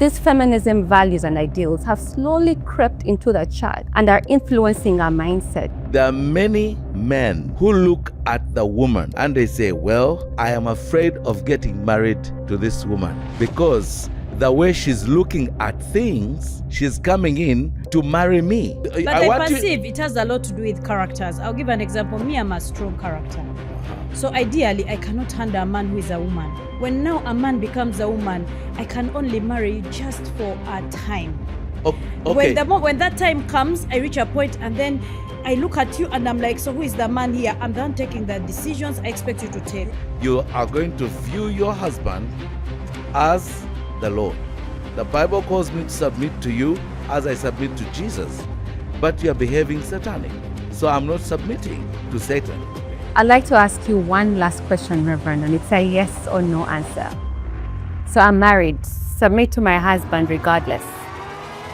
these feminism values and ideals have slowly crept into the church and are influencing our mindset. There are many men who look at the woman and they say, well, I am afraid of getting married to this woman because the way she's looking at things, she's coming in to marry me. But I perceive it has a lot to do with characters. I'll give an example. Me, I'm a strong character. So ideally, I cannot handle a man who is a woman. When now a man becomes a woman, I can only marry you just for a time. Okay. When that time comes, I reach a point and then I look at you and I'm like, so who is the man here? I'm done taking the decisions I expect you to take. You are going to view your husband as the Lord. The Bible calls me to submit to you as I submit to Jesus, but you are behaving satanic. So I'm not submitting to Satan. I'd like to ask you one last question, Reverend, and it's a yes or no answer. So I'm married, submit to my husband regardless.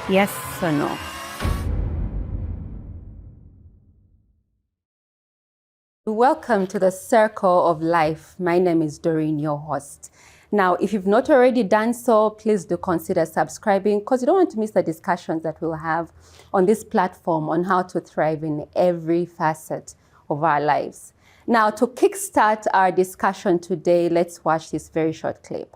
Yes or no? Welcome to the Circle of Life. My name is Doreen, your host. Now, if you've not already done so, please do consider subscribing because you don't want to miss the discussions that we'll have on this platform on how to thrive in every facet of our lives. Now, to kickstart our discussion today, let's watch this very short clip.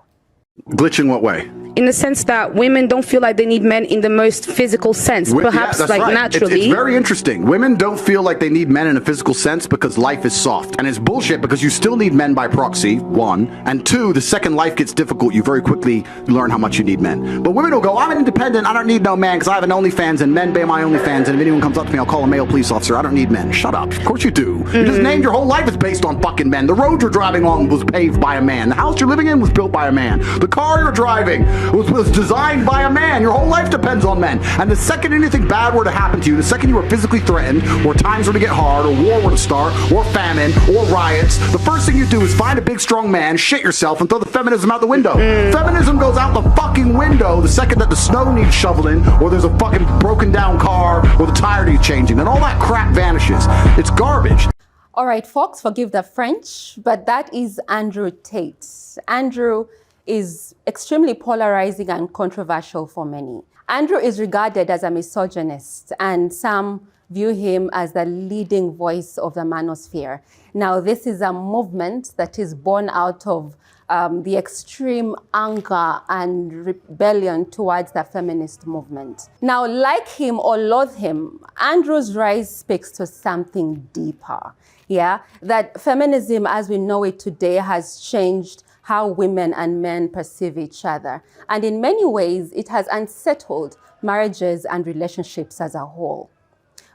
Glitching what way? In the sense that women don't feel like they need men in the most physical sense, perhaps that's like right. naturally. It's very interesting. Women don't feel like they need men in a physical sense because life is soft. And it's bullshit because you still need men by proxy, one. And two, the second life gets difficult, you very quickly learn how much you need men. But women will go, I'm independent, I don't need no man because I have an OnlyFans and men pay my OnlyFans, and if anyone comes up to me, I'll call a male police officer. I don't need men. Shut up. Of course you do. You just named your whole life is based on fucking men. The road you're driving on was paved by a man. The house you're living in was built by a man. The car you're driving was designed by a man. Your whole life depends on men. And the second anything bad were to happen to you, the second you were physically threatened, or times were to get hard, or war were to start, or famine, or riots, the first thing you do is find a big strong man, shit yourself, and throw the feminism out the window. Feminism goes out the fucking window the second that the snow needs shoveling, or there's a fucking broken down car, or the tire needs changing, and all that crap vanishes. It's garbage. All right, folks, forgive the French, but that is Andrew Tate. Andrew is extremely polarizing and controversial for many. Andrew is regarded as a misogynist, and some view him as the leading voice of the manosphere. Now, this is a movement that is born out of the extreme anger and rebellion towards the feminist movement. Now, like him or loathe him, Andrew's rise speaks to something deeper. Yeah, that feminism as we know it today has changed how women and men perceive each other. And in many ways, it has unsettled marriages and relationships as a whole.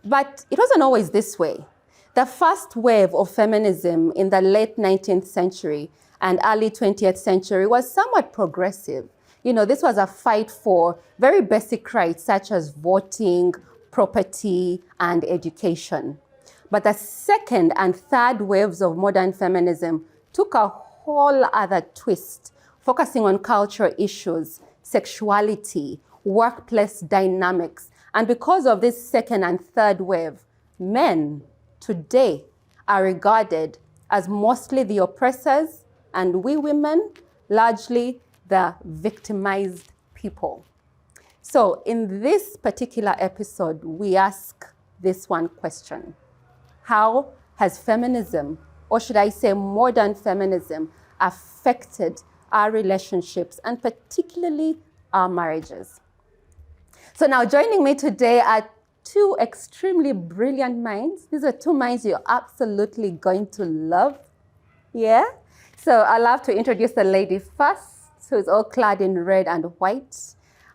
But it wasn't always this way. The first wave of feminism in the late 19th century and early 20th century was somewhat progressive. You know, this was a fight for very basic rights such as voting, property, and education. But the second and third waves of modern feminism took a whole other twist, focusing on cultural issues, sexuality, workplace dynamics. And because of this second and third wave, men today are regarded as mostly the oppressors, and we women, largely the victimized people. So in this particular episode, we ask this one question. How has feminism, or should I say modern feminism, affected our relationships and particularly our marriages? So now joining me today are two extremely brilliant minds. These are two minds you're absolutely going to love. Yeah? So I'd love to introduce the lady first, who is all clad in red and white.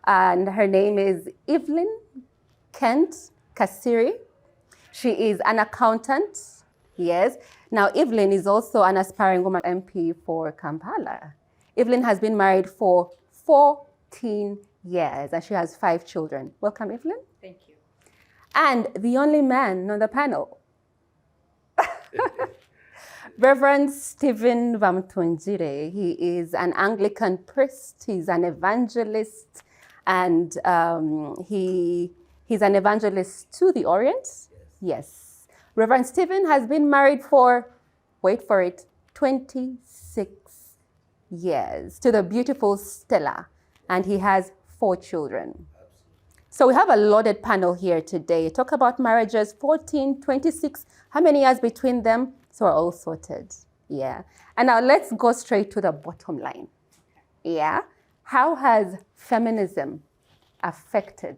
And her name is Evelyn Kent Kasiri. She is an accountant. Yes. Now, Evelyn is also an aspiring woman MP for Kampala. Evelyn has been married for 14 years and she has 5 children. Welcome, Evelyn. Thank you. And the only man on the panel, Reverend Stephen Vamtunjire. He is an Anglican priest, he's an evangelist, and he's an evangelist to the Orient. Yes. Reverend Stephen has been married for, wait for it, 26 years to the beautiful Stella, and he has 4 children. So we have a loaded panel here today. Talk about marriages, 14, 26, how many years between them? So we're all sorted. Yeah. And now let's go straight to the bottom line. Yeah. How has feminism affected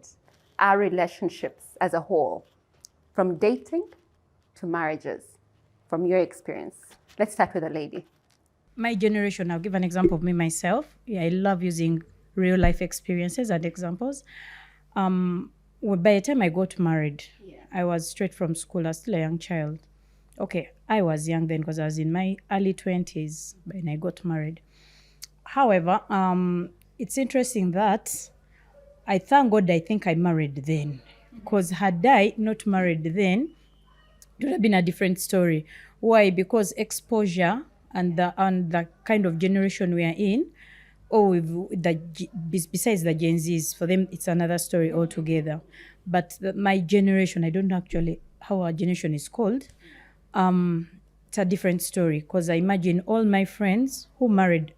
our relationships as a whole, from dating to marriages, from your experience? Let's start with a lady. My generation, I'll give an example of me myself. Yeah, I love using real life experiences and examples. Well, by the time I got married, I was straight from school. I was still a young child. Okay, I was young then because I was in my early 20s when I got married. However, it's interesting that I thank God I think I married then. Because had I not married then, it would have been a different story. Why? Because exposure and the kind of generation we are in, besides the Gen Zs, for them it's another story altogether. But my generation, I don't know actually how our generation is called. It's a different story because I imagine all my friends who married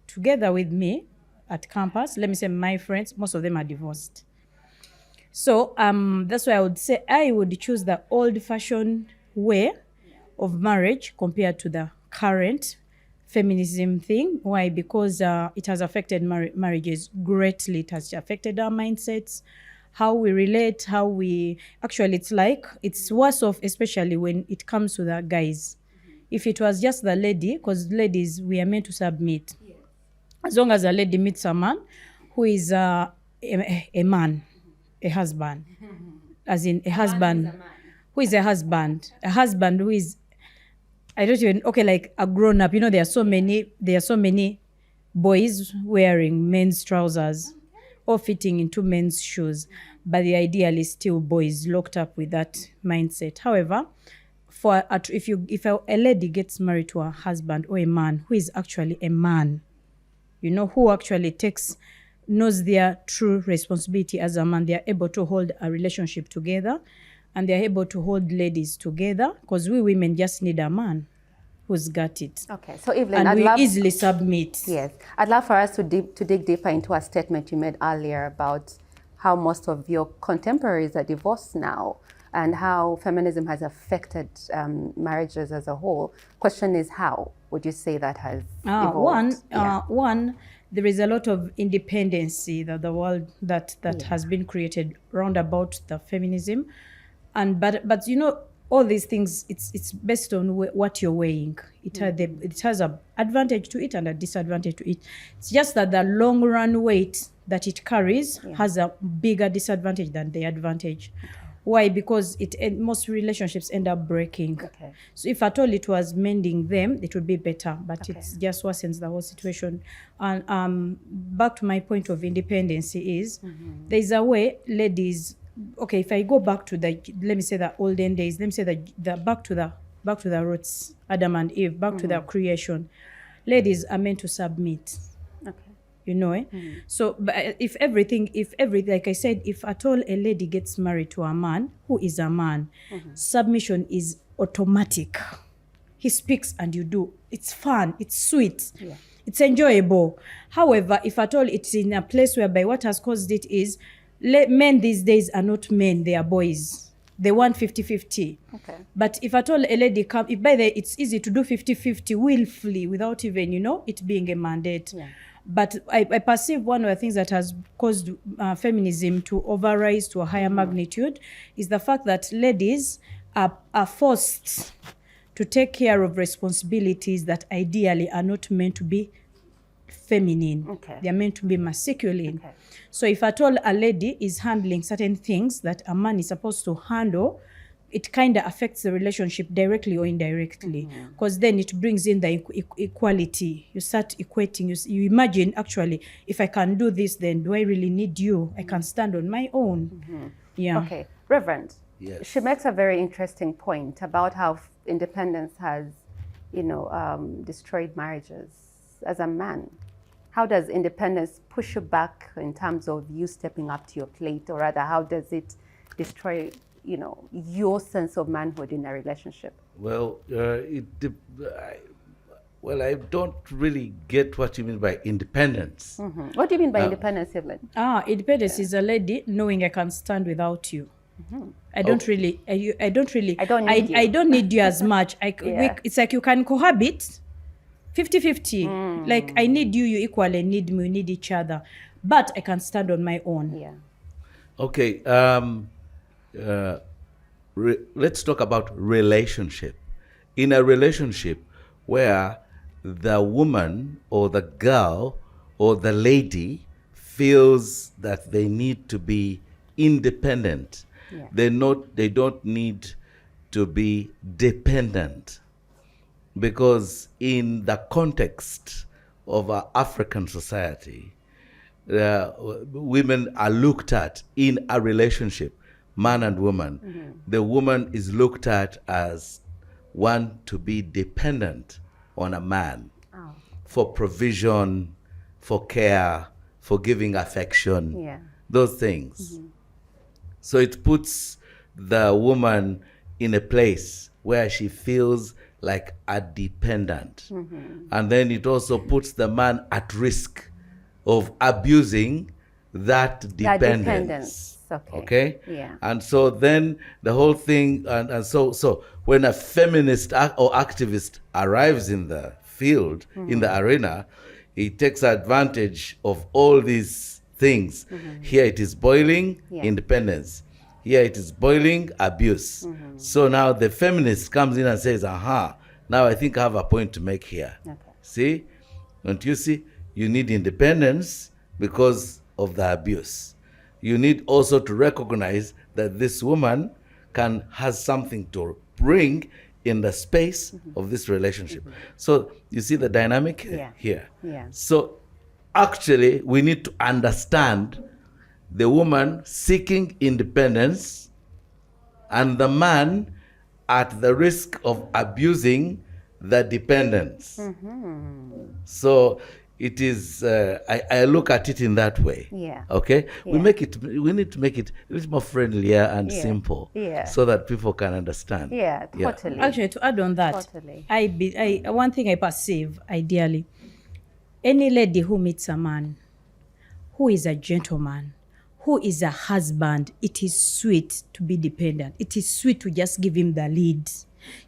together with me at campus, let me say my friends, most of them are divorced. So that's why I would say I would choose the old-fashioned way of marriage compared to the current feminism thing. Why? Because it has affected marriages greatly. It has affected our mindsets, how we relate, how we... Actually, it's worse off, especially when it comes to the guys. If it was just the lady, because ladies, we are meant to submit. As long as a lady meets a man who is a man, a husband, as in a husband, who is a husband who is, I don't even, okay, like a grown up. You know, there are so many boys wearing men's trousers or fitting into men's shoes, but the ideal is still boys locked up with that mindset. However, if a lady gets married to a husband or a man who is actually a man, you know, who actually knows their true responsibility as a man, they are able to hold a relationship together and they are able to hold ladies together, because we women just need a man who's got it. Okay, so Evelyn, and we easily submit. Yes, I'd love for us to dig deeper into a statement you made earlier about how most of your contemporaries are divorced now and how feminism has affected marriages as a whole. Question is, how would you say that has evolved? One, there is a lot of independency that the world that has been created round about the feminism, and but you know, all these things, it's based on what you're weighing. It has an advantage to it and a disadvantage to it. It's just that the long run weight that it carries has a bigger disadvantage than the advantage. Okay. Why? Because most relationships end up breaking. Okay. So if at all it was mending them, it would be better. But it just worsens the whole situation. And back to my point of independence is, there's a way ladies. Okay, if I go back to let me say the olden days, let me say the back to the roots, Adam and Eve, back to the creation. Ladies are meant to submit. You know, So, but if everything, like I said, if at all a lady gets married to a man who is a man, submission is automatic. He speaks and you do. It's fun. It's sweet. Yeah. It's enjoyable. However, if at all it's in a place whereby what has caused it is men these days are not men, they are boys. They want 50-50. Okay. But if at all a lady comes, it's easy to do 50-50 willfully without even, it being a mandate. Yeah. But I perceive one of the things that has caused feminism to overrise to a higher magnitude is the fact that ladies are forced to take care of responsibilities that ideally are not meant to be feminine. Okay. They are meant to be masculine. Okay. So if at all a lady is handling certain things that a man is supposed to handle, it kind of affects the relationship directly or indirectly, because then it brings in the equality. You start equating. You imagine, actually, if I can do this, then do I really need you? I can stand on my own. Yeah. Okay. Reverend, yes. She makes a very interesting point about how independence has, destroyed marriages. As a man, how does independence push you back in terms of you stepping up to your plate, or rather, how does it destroy when Well, I don't really get what you mean by independence. What do you mean by independence, Evelyn? Independence is a lady knowing I can stand without you. I don't really. I don't really. I don't need you. I don't need you as much. It's like you can cohabit, 50-50. Like I need you, you equally need me. We need each other, but I can stand on my own. Yeah. Okay. Let's talk about relationship. In a relationship where the woman or the girl or the lady feels that they need to be independent. Yeah. They don't need to be dependent, because in the context of our African society, women are looked at in a relationship, man and woman. The woman is looked at as one to be dependent on a man for provision, for care, for giving affection, those things. So it puts the woman in a place where she feels like a dependent. And then it also puts the man at risk of abusing that dependence. Okay? Yeah. And so then the whole thing, and so when a feminist or activist arrives in the field, in the arena, he takes advantage of all these things. Here it is boiling independence. Here it is boiling abuse. So now the feminist comes in and says, aha, now I think I have a point to make here. Okay. See? Don't you see? You need independence because of the abuse. You need also to recognize that this woman has something to bring in the space of this relationship. So you see the dynamic here. Yeah. So actually, we need to understand the woman seeking independence and the man at the risk of abusing the dependence. So it is, I look at it in that way. Yeah. Okay? Yeah. We need to make it a little more friendlier and simple, so that people can understand. Yeah, totally. Actually, to add on that, Totally. one thing I perceive, ideally, any lady who meets a man who is a gentleman, who is a husband, it is sweet to be dependent. It is sweet to just give him the lead.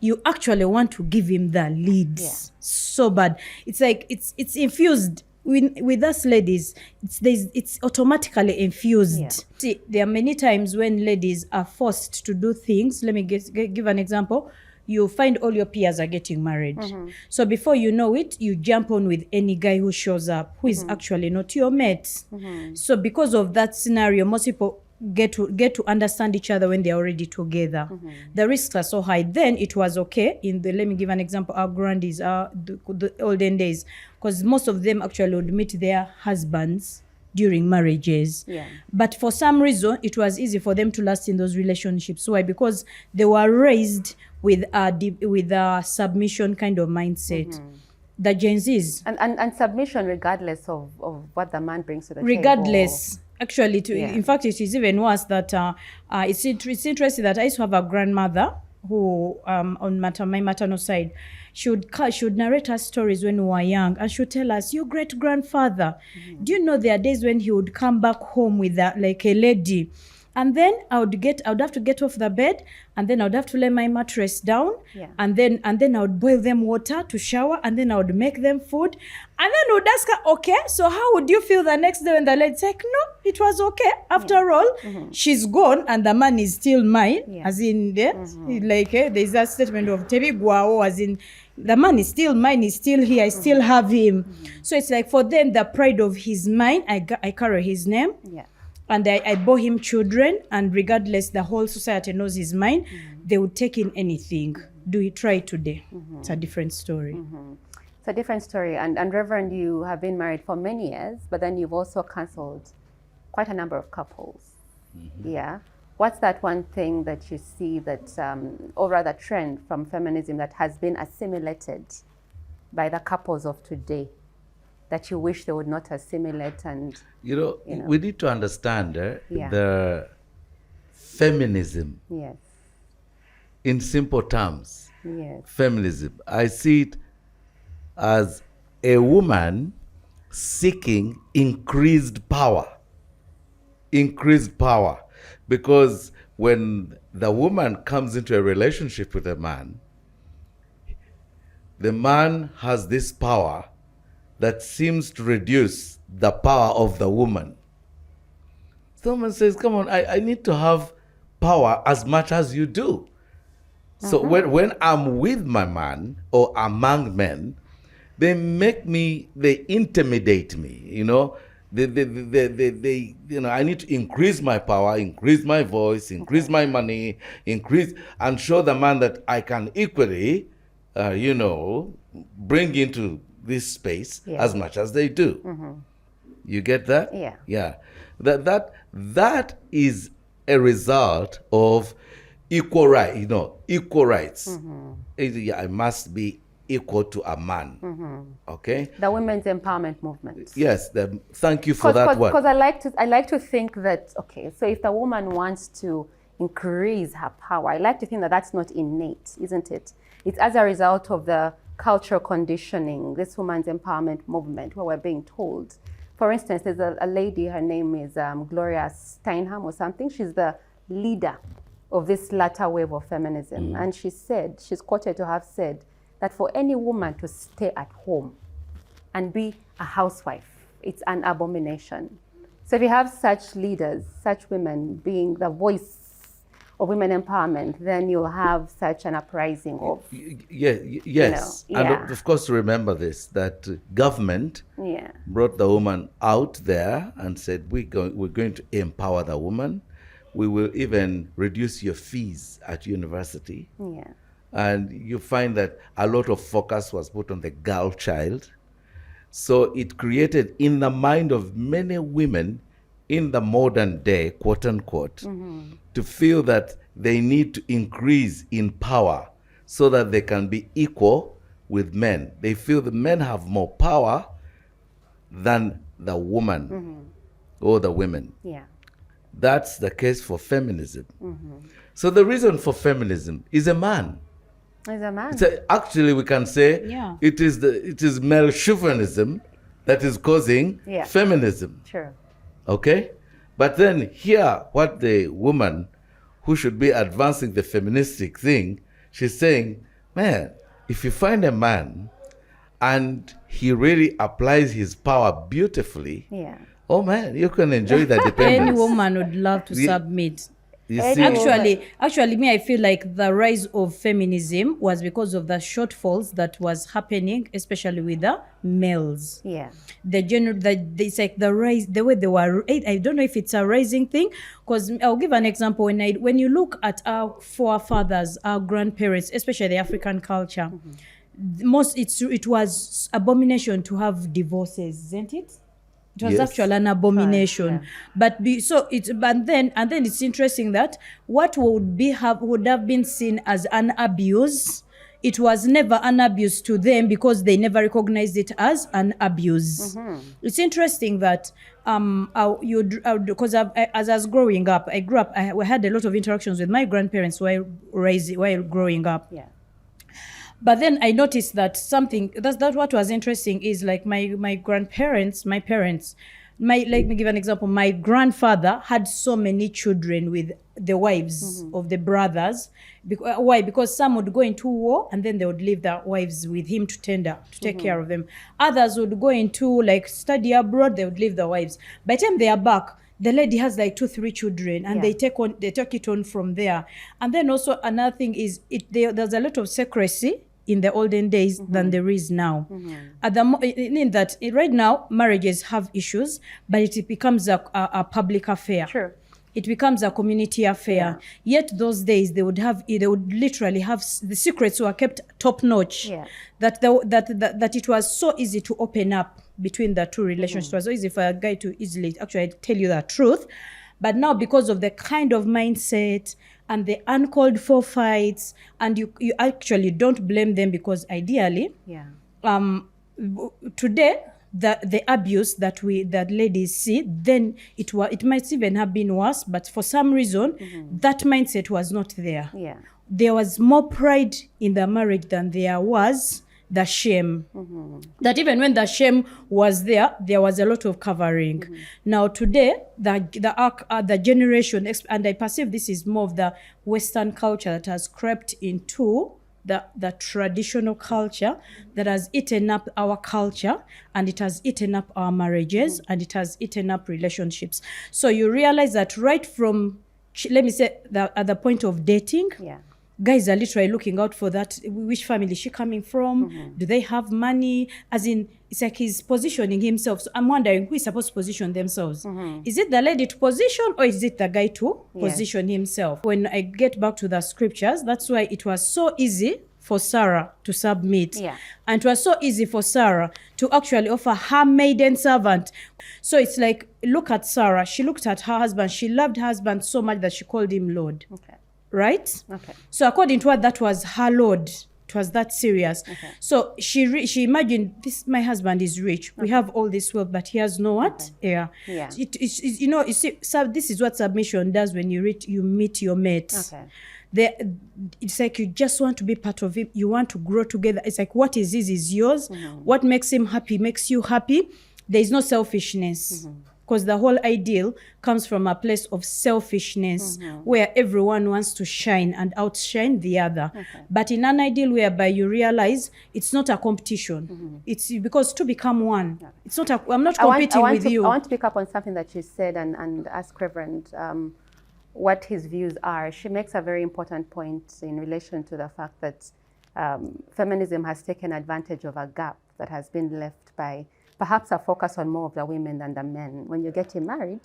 You actually want to give him the lead so bad. It's like it's infused with us ladies. It's automatically infused. Yeah. See, there are many times when ladies are forced to do things. Let me give an example. You find all your peers are getting married. So before you know it, you jump on with any guy who shows up, who is actually not your mate. So because of that scenario, most people get to understand each other when they're already together. The risks are so high. Then it was okay let me give an example, our grandies, the olden days, because most of them actually would meet their husbands during marriages. But for some reason, it was easy for them to last in those relationships. Why? Because they were raised with a submission kind of mindset. The Gen Zs. And submission regardless of what the man brings to the regardless. table. Actually, in fact, it is even worse that it's interesting that I used to have a grandmother who, on my maternal side, she would narrate us stories when we were young, and she would tell us, your great-grandfather, do you know there are days when he would come back home with like a lady, and then I would have to get off the bed, and then I would have to lay my mattress down, and then I would boil them water to shower, and then I would make them food, and then I would ask her, okay, so how would you feel the next day when the lady's like, no, it was okay. After all, she's gone, and the man is still mine, as in, like, there's that statement of Tebi Guao, as in, the man is still mine, he's still here, I still have him. So it's like, for them, the pride of his mine, I carry his name. And I bore him children, and regardless, the whole society knows he's mine. They would take in anything. Do we try today? It's a different story. It's a different story. And Reverend, you have been married for many years, but then you've also counseled quite a number of couples. Yeah. What's that one thing that you see that, or rather trend from feminism that has been assimilated by the couples of today, that you wish they would not assimilate? And we need to understand the feminism. In simple terms. Feminism, I see it as a woman seeking increased power. Increased power. Because when the woman comes into a relationship with a man, the man has this power that seems to reduce the power of the woman. The woman says, come on, I need to have power as much as you do. So when I'm with my man or among men, they intimidate me, you know. They I need to increase my power, increase my voice, increase my money, and show the man that I can equally, bring into this space as much as they do. You get that? Yeah. Yeah. That is a result of equal right, equal rights. I must be equal to a man. Okay? The women's empowerment movement. Yes, thank you for that word. Because I like to think that, okay, so if the woman wants to increase her power, I like to think that that's not innate, isn't it? It's as a result of the cultural conditioning, this women's empowerment movement, where we're being told. For instance, there's a lady, her name is Gloria Steinem or something. She's the leader of this latter wave of feminism. And she's quoted to have said that for any woman to stay at home and be a housewife, it's an abomination. So if you have such leaders, such women being the voice of women empowerment, then you'll have such an uprising of... Yes. And of course, remember this, that government brought the woman out there and said, we're going to empower the woman. We will even reduce your fees at university. Yeah. And you find that a lot of focus was put on the girl child. So it created in the mind of many women in the modern day, quote unquote, to feel that they need to increase in power so that they can be equal with men. They feel the men have more power than the woman or the women. Yeah. That's the case for feminism. So the reason for feminism is a man. Is a man. Actually, we can say it is male chauvinism that is causing feminism. Sure. Okay? But then here, what the woman who should be advancing the feministic thing, she's saying, man, if you find a man and he really applies his power beautifully, oh man, you can enjoy the dependence. Any woman would love to submit. You see? Actually, me, I feel like the rise of feminism was because of the shortfalls that was happening, especially with the males. Yeah. It's like the rise, the way they were. I don't know if it's a rising thing, because I'll give an example. When you look at our forefathers, our grandparents, especially the African culture, it was abomination to have divorces, isn't it? It was actually an abomination, but then it's interesting that what would have been seen as an abuse, it was never an abuse to them because they never recognized it as an abuse. It's interesting that because as I was growing up, I had a lot of interactions with my grandparents while growing up. Yeah. But then I noticed that that's what was interesting is like my parents, let me give an example. My grandfather had so many children with the wives of the brothers. Why? Because some would go into war and then they would leave their wives with him to take care of them. Others would go into study abroad, they would leave their wives. By the time they are back, the lady has 2-3 children and they take it on from there. And then also another thing is there's a lot of secrecy in the olden days than there is now. Right now, marriages have issues, but it becomes a public affair. Sure. It becomes a community affair. Yet those days they would literally have the secrets were kept top notch. Yeah. That it was so easy to open up between the two relationships. It was so easy for a guy to easily actually tell you the truth. But now, because of the kind of mindset and the uncalled for fights, and you actually don't blame them, because ideally, today the abuse that ladies see, then it might even have been worse, but for some reason that mindset was not there. Yeah. There was more pride in the marriage than there was the shame. That even when the shame was there was a lot of covering. Now today, the generation, and I perceive this is more of the Western culture that has crept into the traditional culture, that has eaten up our culture, and it has eaten up our marriages, and it has eaten up relationships. So you realize that right from, let me say, at the point of dating, guys are literally looking out for that. Which family is she coming from? Do they have money? As in, it's like he's positioning himself. So I'm wondering, who is supposed to position themselves? Is it the lady to position, or is it the guy to position himself? When I get back to the scriptures, that's why it was so easy for Sarah to submit. And it was so easy for Sarah to actually offer her maiden servant. So it's like, look at Sarah. She looked at her husband. She loved her husband so much that she called him Lord. Right? So according to her, that was her Lord. It was that serious. So she imagined, this, my husband is rich. We have all this wealth, but he has no what? It's, you see, so this is what submission does when you meet your mate. It's like you just want to be part of it. You want to grow together. It's like, what is his is yours. What makes him happy makes you happy. There is no selfishness. Because the whole ideal comes from a place of selfishness, where everyone wants to shine and outshine the other. But in an ideal whereby you realize it's not a competition. It's because to become one. It's not I'm not competing with you. I want to pick up on something that you said and ask Reverend what his views are. She makes a very important point in relation to the fact that feminism has taken advantage of a gap that has been left by perhaps a focus on more of the women than the men. When you're getting married,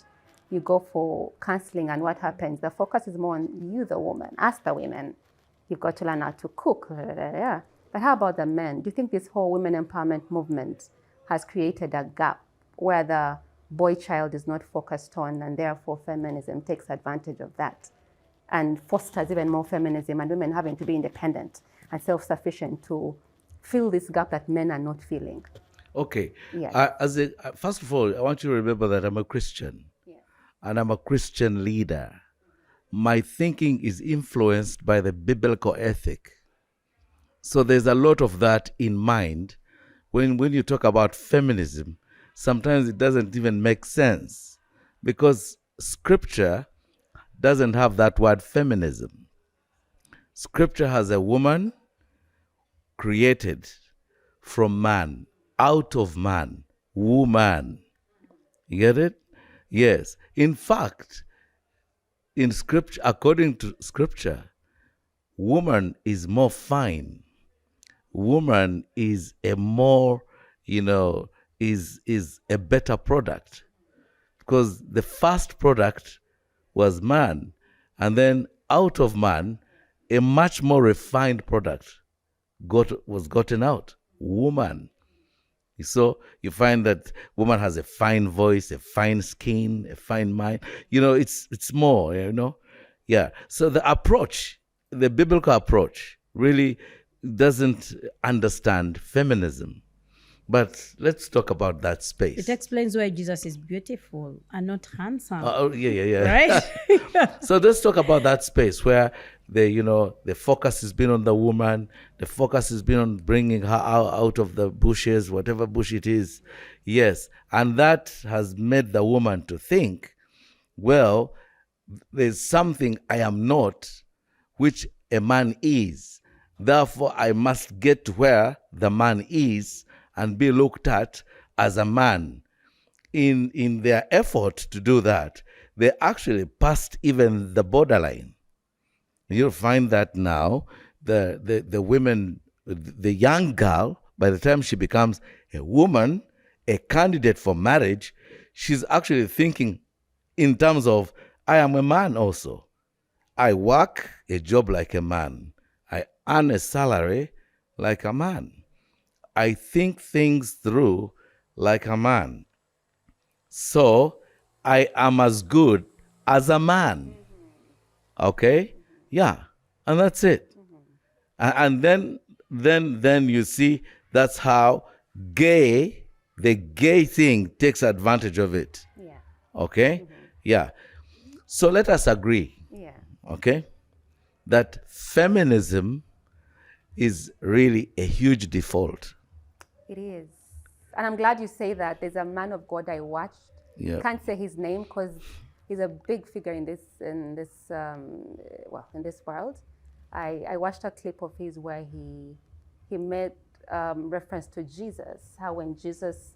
you go for counseling, and what happens? The focus is more on you, the woman. Ask the women. You've got to learn how to cook. But how about the men? Do you think this whole women empowerment movement has created a gap where the boy child is not focused on, and therefore feminism takes advantage of that and fosters even more feminism and women having to be independent and self-sufficient to fill this gap that men are not feeling? Okay. First of all, I want you to remember that I'm a Christian, and I'm a Christian leader. My thinking is influenced by the biblical ethic. So there's a lot of that in mind. When you talk about feminism, sometimes it doesn't even make sense, because Scripture doesn't have that word feminism. Scripture has a woman created from man, out of man, woman. You get it? Yes. In fact, in Scripture, according to Scripture, woman is more fine. Woman is a more, is a better product, because the first product was man, and then out of man, a much more refined product was gotten out, woman. So you find that woman has a fine voice, a fine skin, a fine mind. It's more, Yeah. So the approach, the biblical approach, really doesn't understand feminism. But let's talk about that space. It explains why Jesus is beautiful and not handsome. Yeah. Right? So let's talk about that space where the focus has been on the woman. The focus has been on bringing her out of the bushes, whatever bush it is. Yes. And that has made the woman to think, well, there's something I am not, which a man is. Therefore, I must get to where the man is and be looked at as a man. In their effort to do that, they actually passed even the borderline. You'll find that now the women, the young girl, by the time she becomes a woman, a candidate for marriage, she's actually thinking in terms of, I am a man also. I work a job like a man. I earn a salary like a man. I think things through like a man. So I am as good as a man. Okay? Yeah. And that's it. And then you see that's how the gay thing takes advantage of it. Yeah. Okay? Yeah. So let us agree. Yeah. Okay? That feminism is really a huge default. It is. And I'm glad you say that. There's a man of God I watched. Yeah. Can't say his name because he's a big figure in this world. I watched a clip of his where he made reference to Jesus, how when Jesus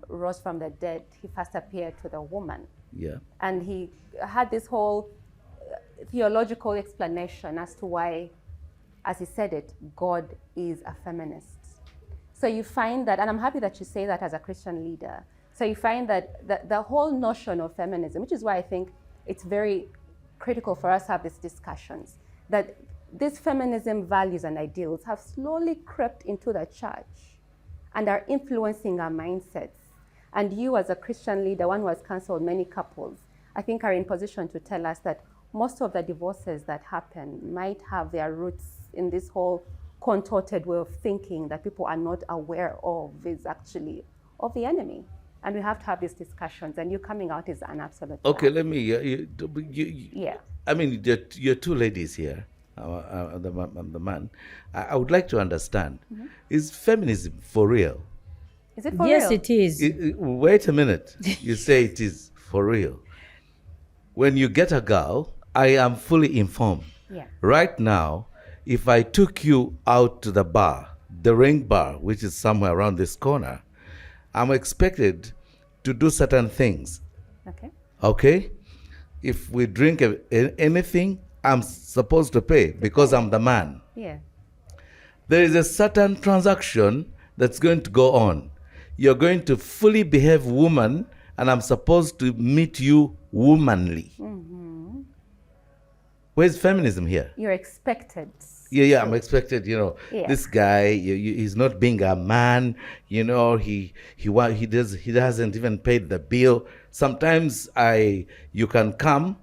rose from the dead, he first appeared to the woman. Yeah. And he had this whole theological explanation as to why, as he said it, God is a feminist. So you find that, and I'm happy that you say that as a Christian leader, so you find that the whole notion of feminism, which is why I think it's very critical for us to have these discussions, that these feminism values and ideals have slowly crept into the church and are influencing our mindsets. And you as a Christian leader, one who has counseled many couples, I think are in position to tell us that most of the divorces that happen might have their roots in this whole contorted way of thinking that people are not aware of is actually of the enemy. And we have to have these discussions, and you coming out is an absolute Okay, fact. let me. Yeah. I mean, you're two ladies here, the man. I would like to understand: is feminism for real? Is it for Yes, real? it is. Wait a minute. You say it is for real. When you get a girl, I am fully informed. Yeah. Right now, if I took you out to the bar, the Ring Bar, which is somewhere around this corner, I'm expected to do certain things. Okay. Okay? If we drink anything, I'm supposed to pay because I'm the man. Yeah. There is a certain transaction that's going to go on. You're going to fully behave woman, and I'm supposed to meet you womanly. Mm-hmm. Where's feminism here? You're expected. Yeah, I'm expected, Yeah. this guy, he's not being a man, he hasn't even paid the bill. Sometimes you can come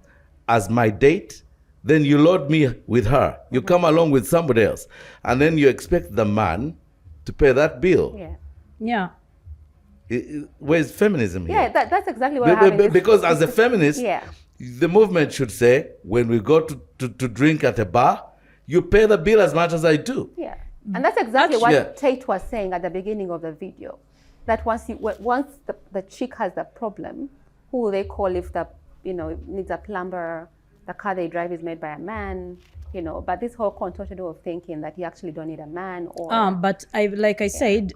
as my date, then you load me with her. You come along with somebody else, and then you expect the man to pay that bill. Yeah. Yeah. Where's feminism here? Yeah, that's exactly what happened. Because as a feminist, Yeah. the movement should say, when we go to drink at a bar, you pay the bill as much as I do. Yeah. And that's exactly what Yeah. Tate was saying at the beginning of the video. That once the chick has the problem, who will they call if needs a plumber, the car they drive is made by a man, but this whole contorted way of thinking that you actually don't need a man or But I said,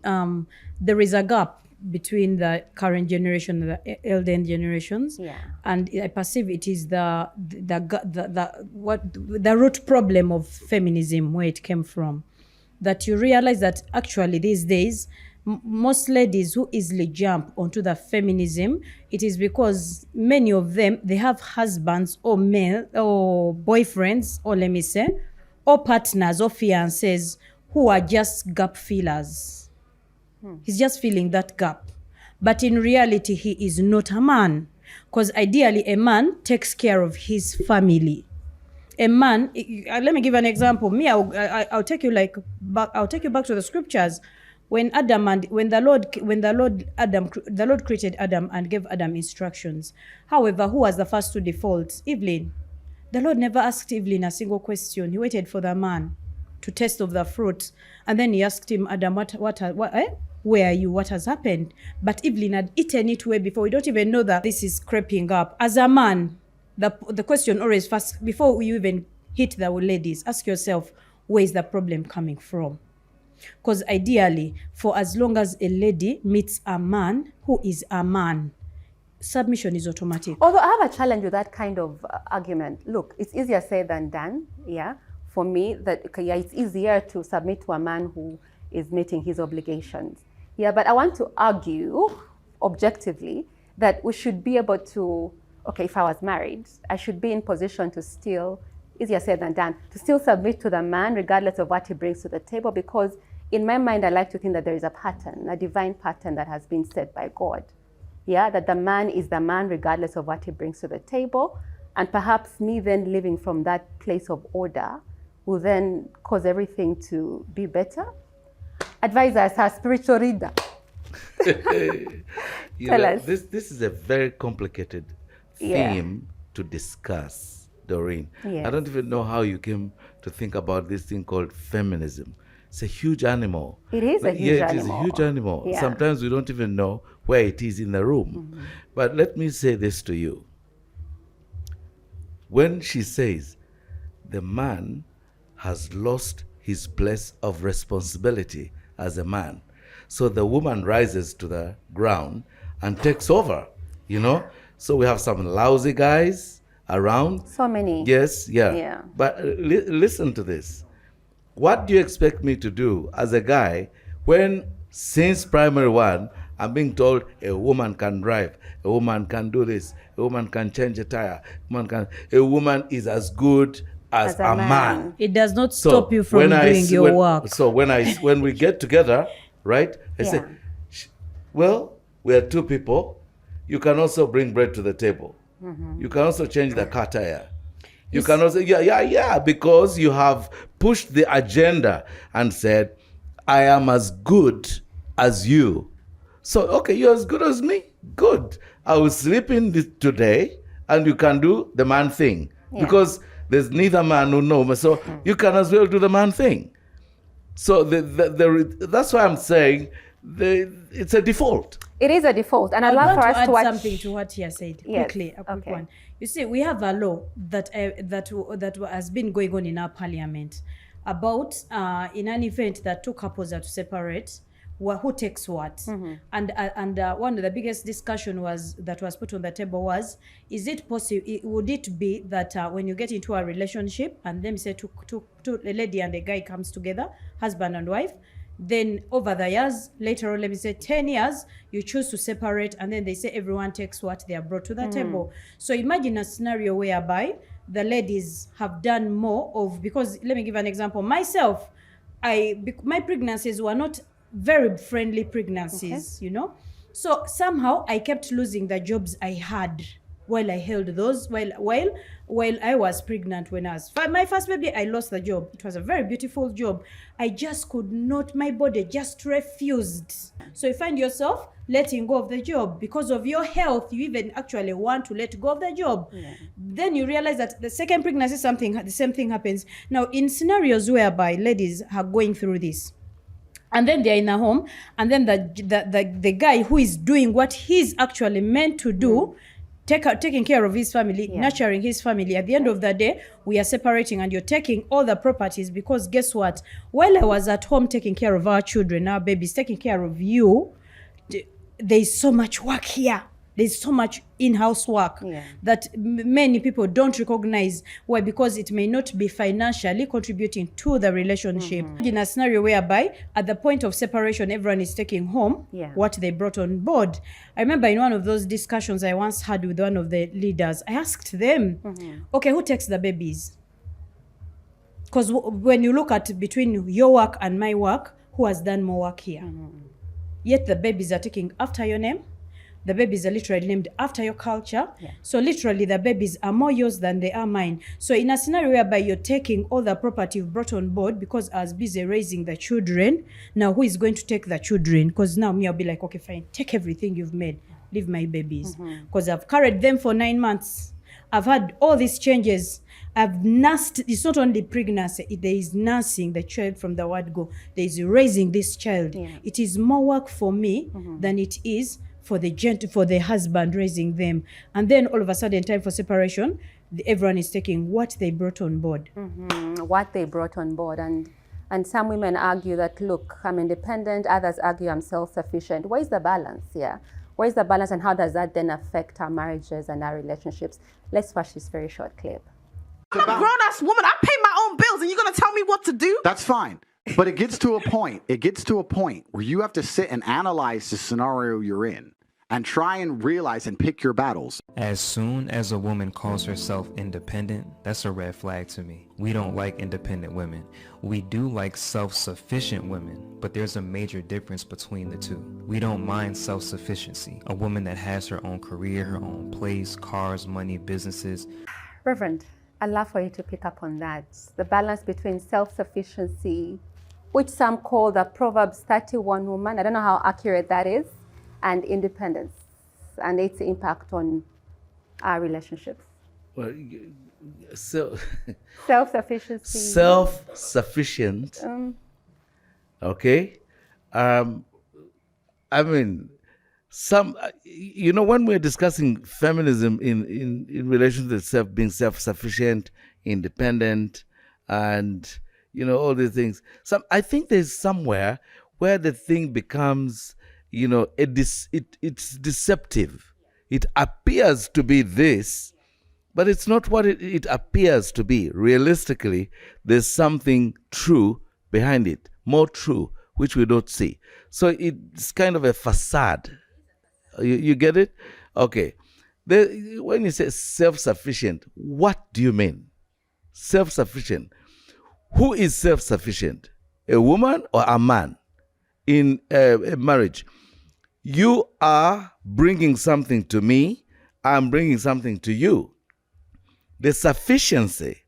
there is a gap between the current generation and the elder generations. Yeah. And I perceive it is the root problem of feminism, where it came from. That you realize that actually these days, most ladies who easily jump onto the feminism, it is because many of them, they have husbands or male or boyfriends, or let me say, or partners or fiancés who are just gap fillers. He's just filling that gap. But in reality, he is not a man. Because ideally, a man takes care of his family. A man, let me give an example. Me, I'll take you I'll take you back to the scriptures. When the Lord created Adam and gave Adam instructions. However, who was the first to default? Evelyn. The Lord never asked Evelyn a single question. He waited for the man to taste of the fruit, and then he asked him, Adam, where are you? What has happened? But Evelyn had eaten it way before. We don't even know that this is creeping up. As a man, the question always first, before you even hit the ladies, ask yourself, where is the problem coming from? Because ideally, for as long as a lady meets a man who is a man, submission is automatic. Although I have a challenge with that kind of argument. Look, it's easier said than done. Yeah. For me, it's easier to submit to a man who is meeting his obligations. Yeah, but I want to argue objectively that we should be able to, if I was married, I should be in position to still, easier said than done, to still submit to the man regardless of what he brings to the table, because in my mind, I like to think that there is a pattern, a divine pattern that has been set by God. Yeah, that the man is the man regardless of what he brings to the table. And perhaps me then living from that place of order will then cause everything to be better. Advise us, our spiritual reader. Tell us. This is a very complicated theme to discuss. Doreen. Yes. I don't even know how you came to think about this thing called feminism. It's a huge animal. It is a huge Yeah, it is a animal. huge animal. Yeah. Sometimes we don't even know where it is in the room. But let me say this to you. When she says the man has lost his place of responsibility as a man, so the woman rises to the ground and takes over, you know? So we have some lousy guys around. So many. Yes, yeah. Yeah. But listen to this. What do you expect me to do as a guy when, since primary one, I'm being told a woman can drive, a woman can do this, a woman can change a tire, a woman is as good as a man. It does not So stop you from when doing your work. So when we get together, right? I say, well, we are two people. You can also bring bread to the table. You can also change the car tire. You can also, because you have pushed the agenda and said, I am as good as you. So, okay, you're as good as me. Good. I will sleep in this today and you can do the man thing. Because there's neither man nor no man. So you can as well do the man thing. So that's why I'm saying it's a default. It is a default. And I'd love for us to add watch something to what he has said. Yes. Quickly, a quick Okay. one. You see, we have a law that has been going on in our parliament about in an event that two couples are to separate, who takes what. And one of the biggest discussion was put on the table was, is it possible, would it be that when you get into a relationship and them say a lady and a guy comes together, husband and wife, then over the years, later on, let me say 10 years, you choose to separate, and then they say everyone takes what they are brought to the table. So imagine a scenario whereby the ladies have done more of, because let me give an example. Myself, my pregnancies were not very friendly pregnancies, you know. So somehow I kept losing the jobs I had while I held those, while I was pregnant. When I was my first baby, I lost the job. It was a very beautiful job. I just could not, my body just refused. So you find yourself letting go of the job because of your health. You even actually want to let go of the job. Then you realize that the second pregnancy, the same thing happens. Now, in scenarios whereby ladies are going through this, and then they're in a home, and then the guy who is doing what he's actually meant to do, taking care of his family, nurturing his family. At the end of the day, we are separating and you're taking all the properties, because guess what? While I was at home taking care of our children, our babies, taking care of you, there's so much work here. There's so much in-house work that many people don't recognize. Why? Because it may not be financially contributing to the relationship. In a scenario whereby at the point of separation, everyone is taking home what they brought on board. I remember in one of those discussions I once had with one of the leaders, I asked them, okay, who takes the babies? Because when you look at between your work and my work, who has done more work here? Yet the babies are taking after your name. The babies are literally named after your culture. So literally the babies are more yours than they are mine. So in a scenario whereby you're taking all the property you've brought on board because I was busy raising the children, now who is going to take the children? Because now me, I'll be like, okay, fine, take everything you've made, leave my babies. Because I've carried them for 9 months. I've had all these changes. I've nursed, it's not only pregnancy, there is nursing the child from the word go. There is raising this child. It is more work for me than it is for the husband raising them. And then all of a sudden, time for separation, everyone is taking what they brought on board. What they brought on board. And some women argue that, look, I'm independent. Others argue I'm self-sufficient. Where's the balance? Where's the balance, and how does that then affect our marriages and our relationships? Let's watch this very short clip. I'm a grown-ass woman. I pay my own bills, and you're going to tell me what to do? That's fine. But it gets to a point. It gets to a point where you have to sit and analyze the scenario you're in and try and realize and pick your battles. As soon as a woman calls herself independent, that's a red flag to me. We don't like independent women. We do like self-sufficient women, but there's a major difference between the two. We don't mind self-sufficiency. A woman that has her own career, her own place, cars, money, businesses. Reverend, I'd love for you to pick up on that. The balance between self-sufficiency, which some call the Proverbs 31 woman. I don't know how accurate that is. And independence and its impact on our relationships. Well, so Self-sufficiency. self-sufficient. Okay. I mean, when we're discussing feminism in relation to being self-sufficient, independent, and all these things, I think there's somewhere where the thing becomes, it's deceptive. It appears to be this, but it's not what it appears to be. Realistically, there's something true behind it, more true, which we don't see. So it's kind of a facade. You get it? Okay. When you say self-sufficient, what do you mean? Self-sufficient. Who is self-sufficient? A woman or a man in a marriage? You are bringing something to me. I'm bringing something to you. The sufficiency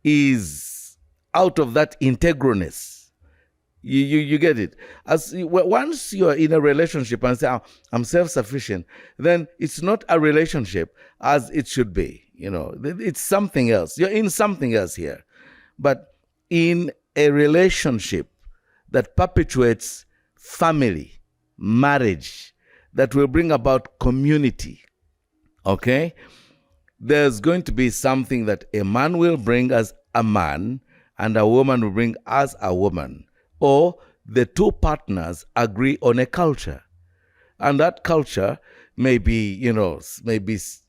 is out of that integralness. You get it? Once you're in a relationship and say, I'm self-sufficient, then it's not a relationship as it should be. It's something else. You're in something else here. But in a relationship that perpetuates family, marriage, that will bring about community, okay? There's going to be something that a man will bring as a man and a woman will bring as a woman. Or the two partners agree on a culture. And that culture may be,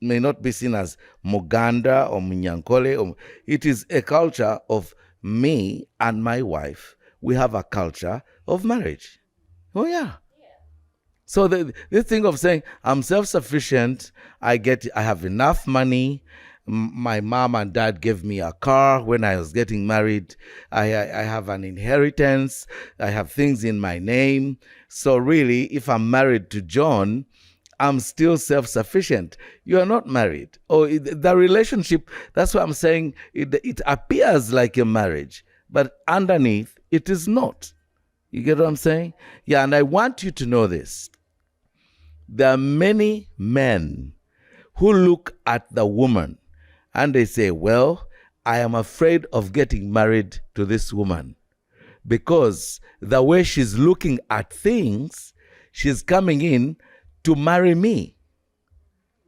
may not be seen as Muganda or Munyankole. It is a culture of me and my wife. We have a culture of marriage. Oh, yeah. So this thing of saying, I'm self-sufficient, I have enough money, my mom and dad gave me a car when I was getting married, I have an inheritance, I have things in my name. So really, if I'm married to John, I'm still self-sufficient. You are not married. The relationship, that's what I'm saying, it appears like a marriage, but underneath, it is not. You get what I'm saying? Yeah, and I want you to know this. There are many men who look at the woman and they say, well, I am afraid of getting married to this woman because the way she's looking at things, she's coming in to marry me.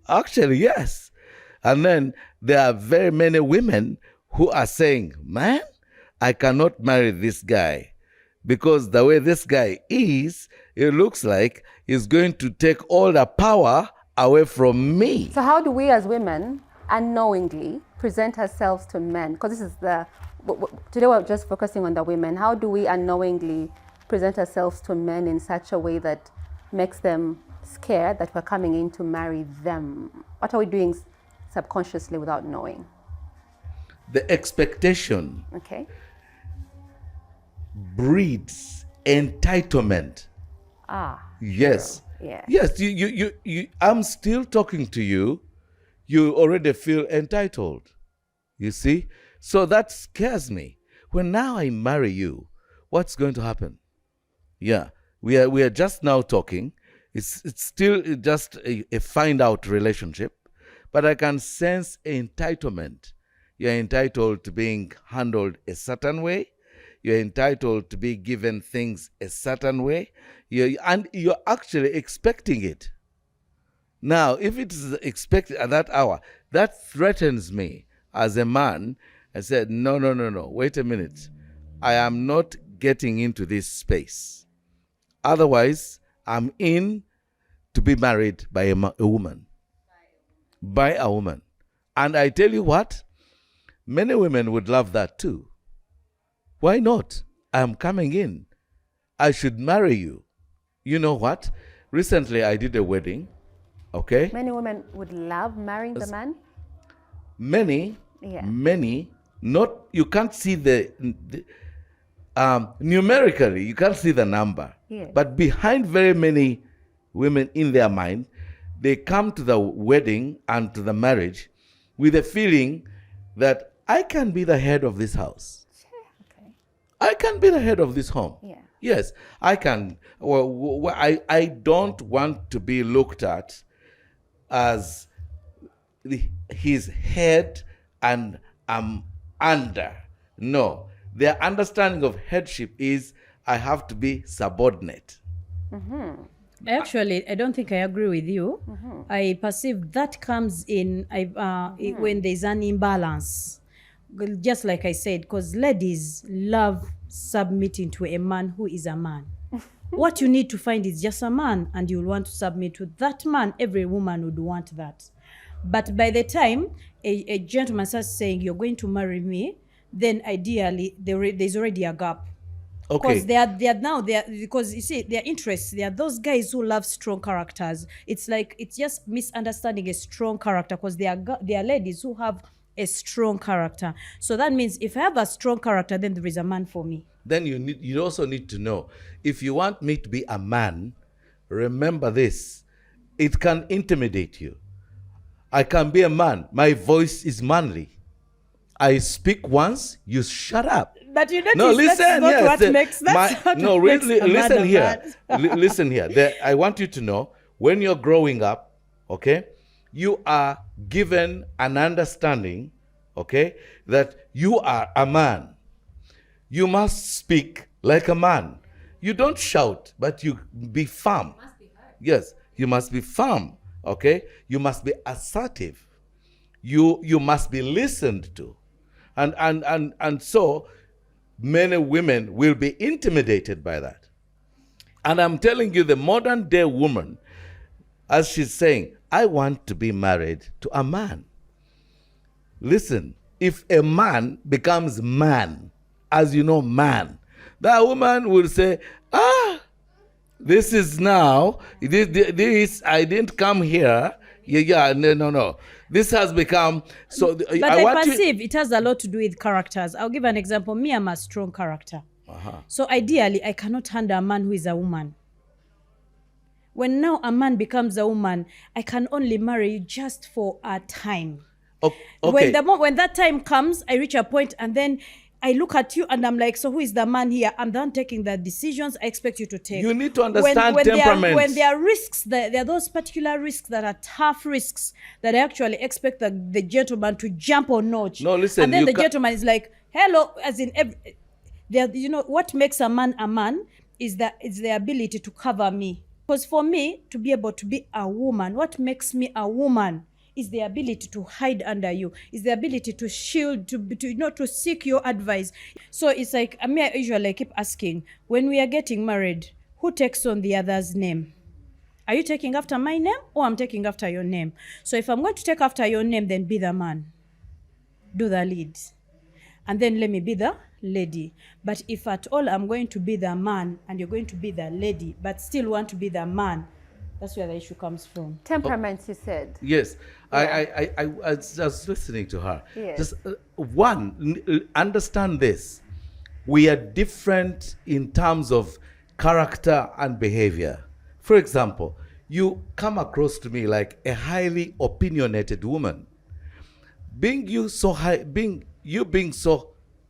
Actually, yes. And then there are very many women who are saying, man, I cannot marry this guy because the way this guy is, it looks like he's going to take all the power away from me. So how do we as women unknowingly present ourselves to men? Because this is today we're just focusing on the women. How do we unknowingly present ourselves to men in such a way that makes them scared that we're coming in to marry them? What are we doing subconsciously without knowing? The expectation breeds entitlement. Yes. Yeah. Yes, you I'm still talking to you. You already feel entitled. You see? So that scares me. When now I marry you, what's going to happen? Yeah. We are just now talking. It's still just a find out relationship, but I can sense entitlement. You're entitled to being handled a certain way. You're entitled to be given things a certain way. And you're actually expecting it. Now, if it is expected at that hour, that threatens me as a man. I said, no, wait a minute. I am not getting into this space. Otherwise, I'm in to be married by a woman. By a woman. And I tell you what, many women would love that too. Why not? I'm coming in. I should marry you. You know what? Recently, I did a wedding. Okay? Many women would love marrying the man? Many. Not, you can't see numerically, you can't see the number. Yes. But behind very many women in their mind, they come to the wedding and to the marriage with a feeling that I can be the head of this house. Okay. I can be the head of this home. Yeah. Yes, I can. Well, I don't want to be looked at as he's head and I'm under. No, their understanding of headship is I have to be subordinate. Actually, I don't think I agree with you. I perceive that comes in when there's an imbalance. Just like I said, because ladies love submitting to a man who is a man. What you need to find is just a man, and you'll want to submit to that man. Every woman would want that. But by the time a gentleman starts saying, you're going to marry me, then ideally there's already a gap. Okay. Because because you see, their interests, they are those guys who love strong characters. It's like, it's just misunderstanding a strong character, because they are ladies who have a strong character. So that means if I have a strong character, then there is a man for me. Then you also need to know, if you want me to be a man, remember this, it can intimidate you. I can be a man. My voice is manly. I speak once, you shut up. But you notice No, listen. that's not Yes, what makes that. no, really, listen here. Listen here. I want you to know, when you're growing up, okay, you are given an understanding, okay, that you are a man. You must speak like a man. You don't shout, but you be firm. You must be heard. Yes, you must be firm, okay? You must be assertive. You must be listened to. And so many women will be intimidated by that. And I'm telling you, the modern day woman, as she's saying, I want to be married to a man. Listen, if a man becomes man, as you know, man, that woman will say, this is now, this I didn't come here. No. This has become, so But I perceive it has a lot to do with characters. I'll give an example. Me, I'm a strong character. So ideally, I cannot handle a man who is a woman. When now a man becomes a woman, I can only marry you just for a time. Okay. When that time comes, I reach a point, and then I look at you and I'm like, so who is the man here? I'm done taking the decisions I expect you to take. You need to understand temperament. When there are risks, there are those particular risks that are tough risks that I actually expect the gentleman to jump or notch. No, listen. And then the gentleman is like, hello, as in, what makes a man is the ability to cover me. Because for me to be able to be a woman, what makes me a woman is the ability to hide under you, is the ability to shield, to seek your advice. So it's like, I usually keep asking, when we are getting married, who takes on the other's name? Are you taking after my name, or I'm taking after your name? So if I'm going to take after your name, then be the man. Do the lead. And then let me be the lady. But if at all I'm going to be the man and you're going to be the lady, but still want to be the man, that's where the issue comes from. Temperaments, you said. Yes. Yeah. I was listening to her. Yes. Just understand this. We are different in terms of character and behavior. For example, you come across to me like a highly opinionated woman. Being so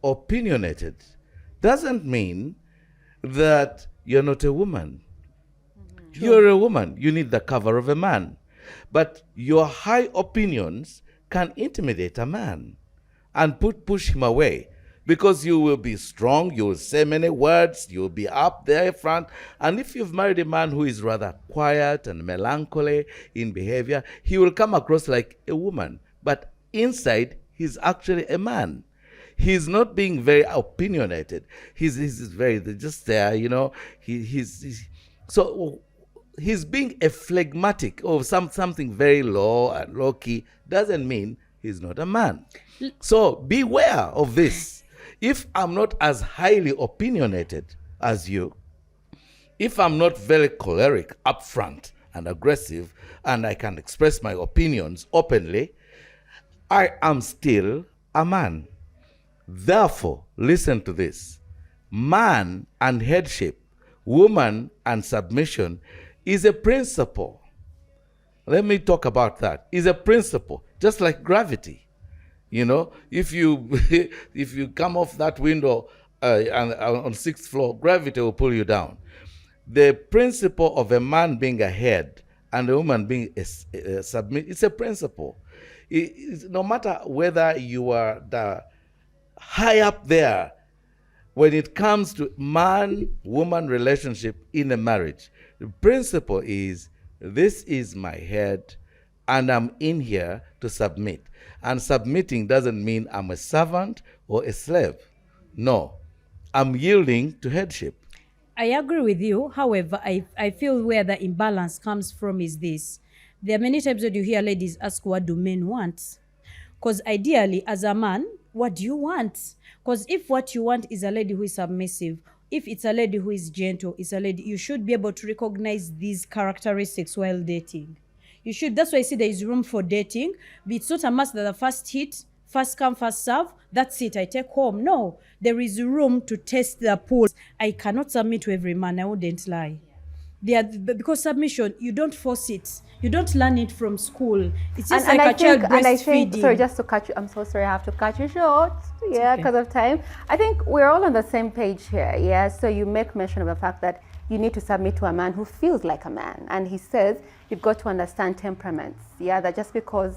opinionated doesn't mean that you're not a woman. Sure. You're a woman. You need the cover of a man. But your high opinions can intimidate a man and push him away, because you will be strong, you will say many words, you will be up there front. And if you've married a man who is rather quiet and melancholy in behavior, he will come across like a woman. But inside, he's actually a man. He's not being very opinionated. He's very just there, so he's being a phlegmatic or something very low and low key doesn't mean he's not a man. So beware of this. If I'm not as highly opinionated as you, if I'm not very choleric, upfront and aggressive, and I can express my opinions openly, I am still a man. Therefore, listen to this. Man and headship, woman and submission is a principle. Let me talk about that. Is a principle, just like gravity. If you come off that window and on 6th floor, gravity will pull you down. The principle of a man being a head and a woman being a submit, it's a principle. No matter whether you are the high up there, when it comes to man-woman relationship in a marriage, the principle is, this is my head, and I'm in here to submit. And submitting doesn't mean I'm a servant or a slave. No, I'm yielding to headship. I agree with you. However, I feel where the imbalance comes from is this. There are many times that you hear ladies ask, what do men want? Because ideally, as a man, what do you want? Because if what you want is a lady who is submissive, if it's a lady who is gentle, it's a lady, you should be able to recognize these characteristics while dating. You should. That's why I see there is room for dating. But it's not a must that the first hit, first come, first serve, that's it, I take home. No, there is room to test the pool. I cannot submit to every man, I wouldn't lie. Because submission, you don't force it. You don't learn it from school. It's just like a child breastfeeding. Sorry, just to cut you, I'm so sorry, I have to cut you short. Yeah, because of time. I think we're all on the same page here. Yeah, so you make mention of the fact that you need to submit to a man who feels like a man. And he says you've got to understand temperaments. Yeah, that just because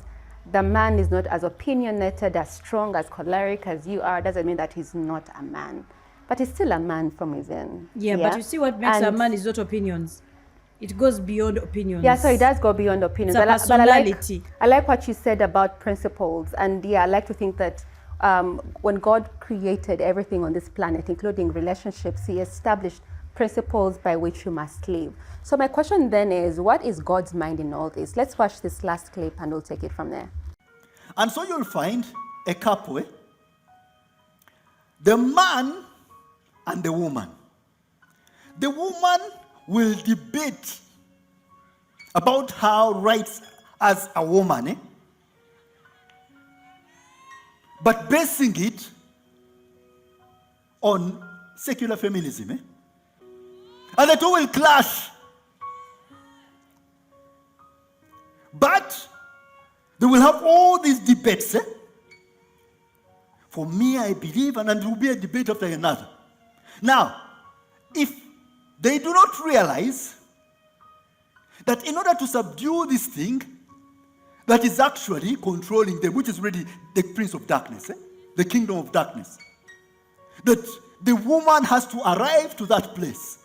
the man is not as opinionated, as strong, as choleric as you are, doesn't mean that he's not a man. But he's still a man from within. Yeah, but you see what makes a man is not opinions. It goes beyond opinions. Yeah, so it does go beyond opinions. It's a personality. I like what you said about principles. And yeah, I like to think that when God created everything on this planet, including relationships, he established principles by which you must live. So my question then is, what is God's mind in all this? Let's watch this last clip and we'll take it from there. And so you'll find a couple, the man and the woman. The woman will debate about her rights as a woman, but basing it on secular feminism. And the two will clash. But they will have all these debates. For me, I believe, and it will be a debate after another. Now, if they do not realize that in order to subdue this thing that is actually controlling them, which is really the prince of darkness, the kingdom of darkness, that the woman has to arrive to that place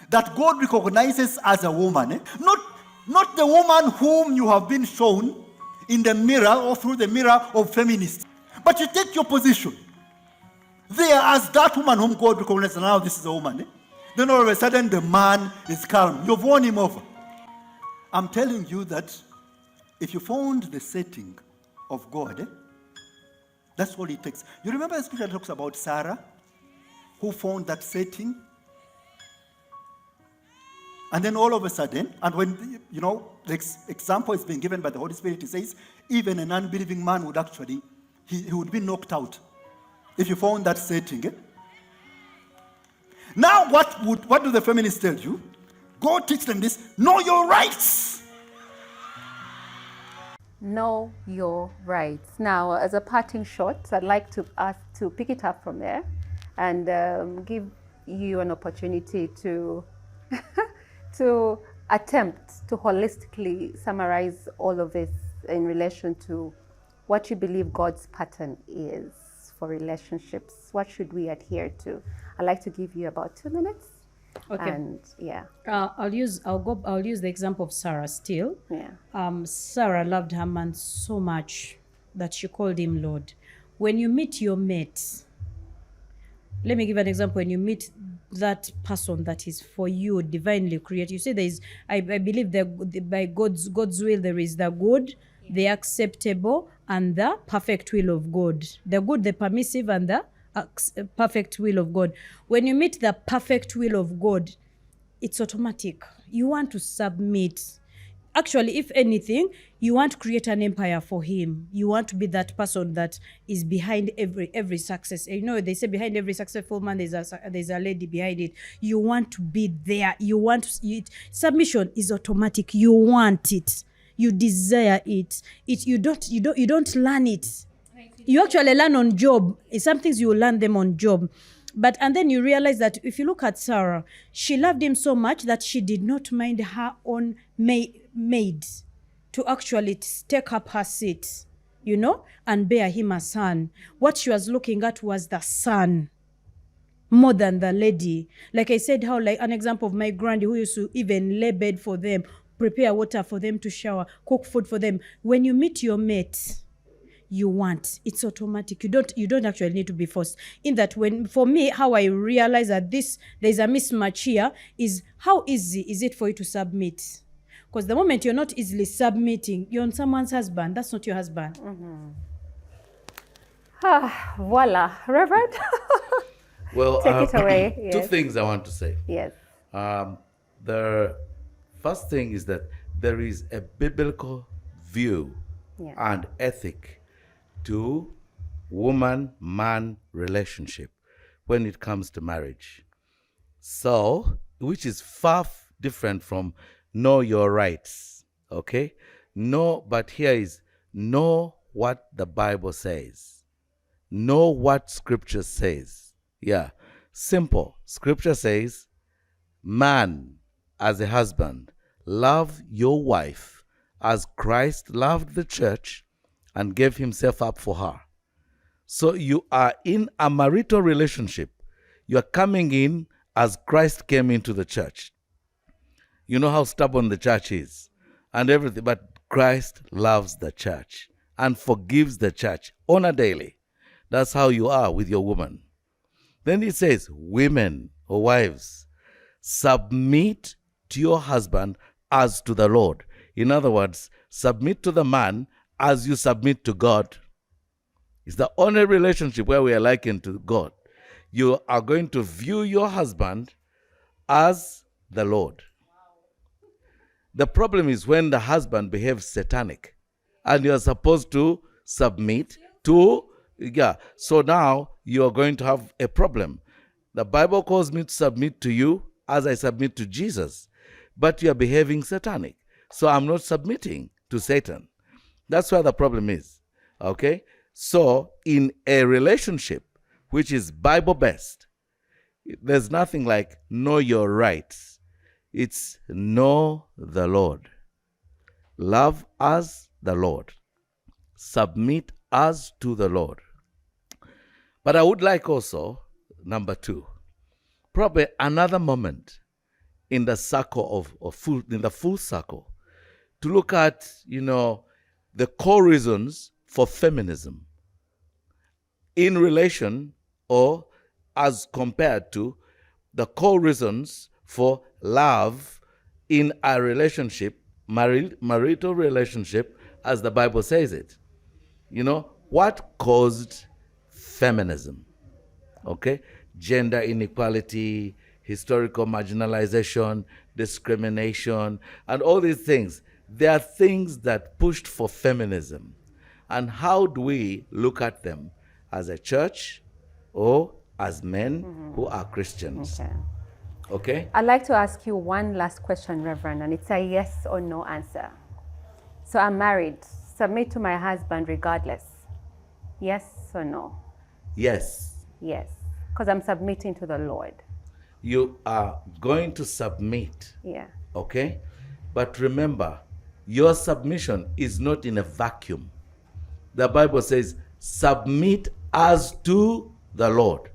that God recognizes as a woman, not the woman whom you have been shown in the mirror or through the mirror of feminists, but you take your position there as that woman whom God recognizes. Now this is a woman. Then all of a sudden the man is calm. You've won him over. I'm telling you that if you found the setting of God, that's all it takes. You remember the scripture talks about Sarah, who found that setting? And then all of a sudden, and when, the example is being given by the Holy Spirit, it says, even an unbelieving man would actually, he would be knocked out if you found that setting. Now, what do the feminists tell you? Go teach them this, know your rights. Know your rights. Now, as a parting shot, I'd like to ask to pick it up from there and give you an opportunity to to attempt to holistically summarize all of this in relation to what you believe God's pattern is for relationships. What should we adhere to? I'd like to give you about 2 minutes. Okay. And yeah. I'll use the example of Sarah still. Yeah. Sarah loved her man so much that she called him Lord. When you meet your mate, let me give an example. When you meet that person that is for you, divinely created, you say there is, I believe that by God's will there is the good, the acceptable, and the perfect will of God. The good, the permissive, and the perfect will of God. When you meet the perfect will of God, it's automatic. You want to submit. Actually, if anything, you want to create an empire for him. You want to be that person that is behind every success. They say behind every successful man there's a lady behind it. You want to be there. Submission is automatic. You want it. You desire it. You don't learn it. You actually learn on job. Some things you learn them on job. And then you realize that if you look at Sarah, she loved him so much that she did not mind her own maid to actually take up her seat. and bear him a son. What she was looking at was the son more than the lady. Like I said, how like an example of my granny who used to even lay bed for them, prepare water for them to shower, cook food for them. When you meet your mate, you want, it's automatic. You don't actually need to be forced. In that, when for me, how I realize that there's a mismatch here is how easy is it for you to submit? Because the moment you're not easily submitting, you're on someone's husband. That's not your husband. Voila, Reverend. Well, Take it away. Two Yes. things I want to say. Yes. The first thing is that there is a biblical view and ethic to woman-man relationship when it comes to marriage. So, which is far different from know your rights, okay? But here is know what the Bible says. Know what Scripture says. Yeah, simple. Scripture says, man, as a husband, love your wife as Christ loved the church and gave himself up for her. So you are in a marital relationship. You are coming in as Christ came into the church. You know how stubborn the church is and everything, but Christ loves the church and forgives the church on a daily. That's how you are with your woman. Then it says, women or wives, submit to your husband as to the Lord. In other words, submit to the man as you submit to God. It's the only relationship where we are likened to God. You are going to view your husband as the Lord. The problem is when the husband behaves satanic and you are supposed to submit to, so now you are going to have a problem. The Bible calls me to submit to you as I submit to Jesus, but you are behaving satanic. So I'm not submitting to Satan. That's where the problem is, okay? So in a relationship which is Bible-based, there's nothing like know your rights. It's know the Lord. Love as the Lord. Submit as to the Lord. But I would like also, number 2, probably another moment in the circle in the full circle, to look at, the core reasons for feminism in relation or as compared to the core reasons for love in a relationship, marital relationship, as the Bible says it. What caused feminism? Okay? Gender inequality, historical marginalization, discrimination, and all these things. They are things that pushed for feminism. And how do we look at them as a church or as men who are Christians? Okay? I'd like to ask you one last question, Reverend, and it's a yes or no answer. So I'm married. Submit to my husband regardless. Yes or no? Yes. Yes. Because I'm submitting to the Lord. You are going to submit. Yeah. Okay? But remember, your submission is not in a vacuum. The Bible says, submit as to the Lord.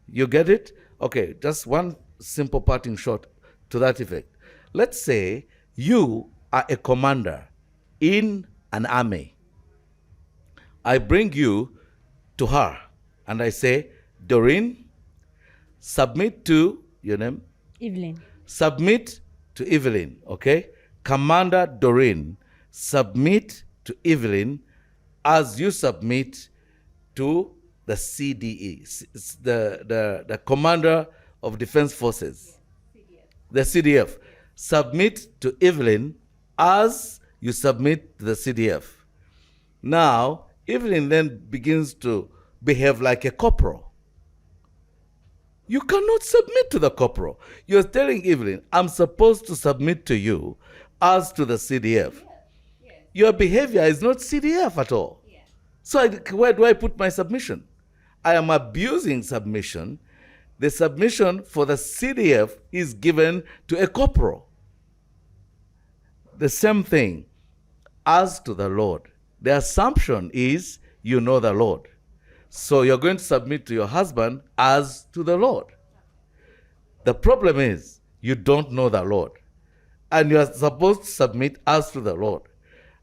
You get it? Okay, just one simple parting shot to that effect. Let's say you are a commander in an army. I bring you to her and I say, Doreen, submit to your name. Evelyn. Submit to Evelyn, okay? Commander Doreen, submit to Evelyn as you submit to the CDE, the Commander of Defense Forces, the CDF. Submit to Evelyn as you submit to the CDF. Now, Evelyn then begins to behave like a corporal. You cannot submit to the corporal. You're telling Evelyn, I'm supposed to submit to you as to the CDF. Your behavior is not CDF at all. So where do I put my submission? I am abusing submission. The submission for the CDF is given to a corporal. The same thing as to the Lord. The assumption is you know the Lord. So you're going to submit to your husband as to the Lord. The problem is you don't know the Lord. And you're supposed to submit as to the Lord.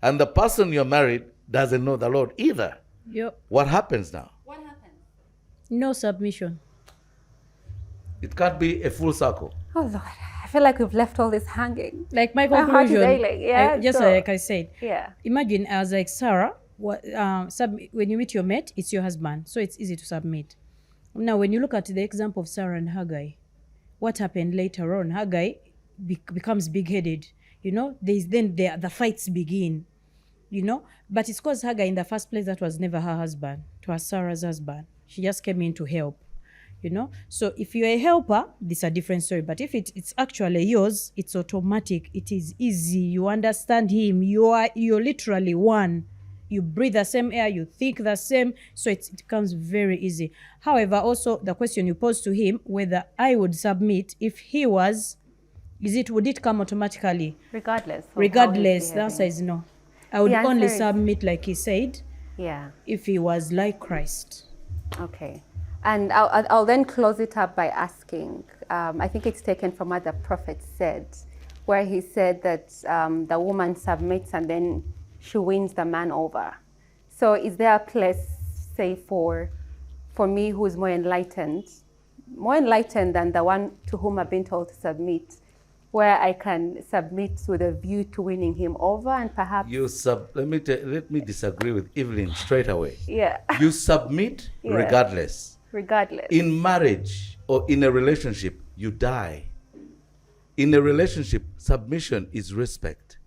And the person you're married doesn't know the Lord either. Yep. What happens now? What happens? No submission. It can't be a full circle. Oh Lord, I feel like we've left all this hanging. Like my My heart is conclusion, ailing, yeah, just so- like I said, Yeah. imagine as like Sarah, when you meet your mate, it's your husband, so it's easy to submit. Now, when you look at the example of Sarah and Haggai, what happened later on? Haggai becomes big-headed, you know. The fights begin, you know. But it's because Haggai, in the first place, that was never her husband. It was Sarah's husband. She just came in to help, you know. So if you're a helper, this is a different story. But if it's actually yours, it's automatic. It is easy. You understand him. You're literally one. You breathe the same air. You think the same. So it becomes very easy. However, also the question you posed to him, whether I would submit if he was, would it come automatically? Regardless. of Regardless, how the he's answer is no. I would The answer only is- submit, like he said, Yeah. if he was like Christ. Okay. And I'll then close it up by asking, I think it's taken from what the prophet said, where he said that the woman submits and then she wins the man over. So is there a place, say, for me who's more enlightened than the one to whom I've been told to submit, where I can submit with a view to winning him over and perhaps... Let me disagree with Evelyn straight away. Yeah. You submit Yeah. regardless. Regardless. In marriage or in a relationship, you die. In a relationship, submission is respect.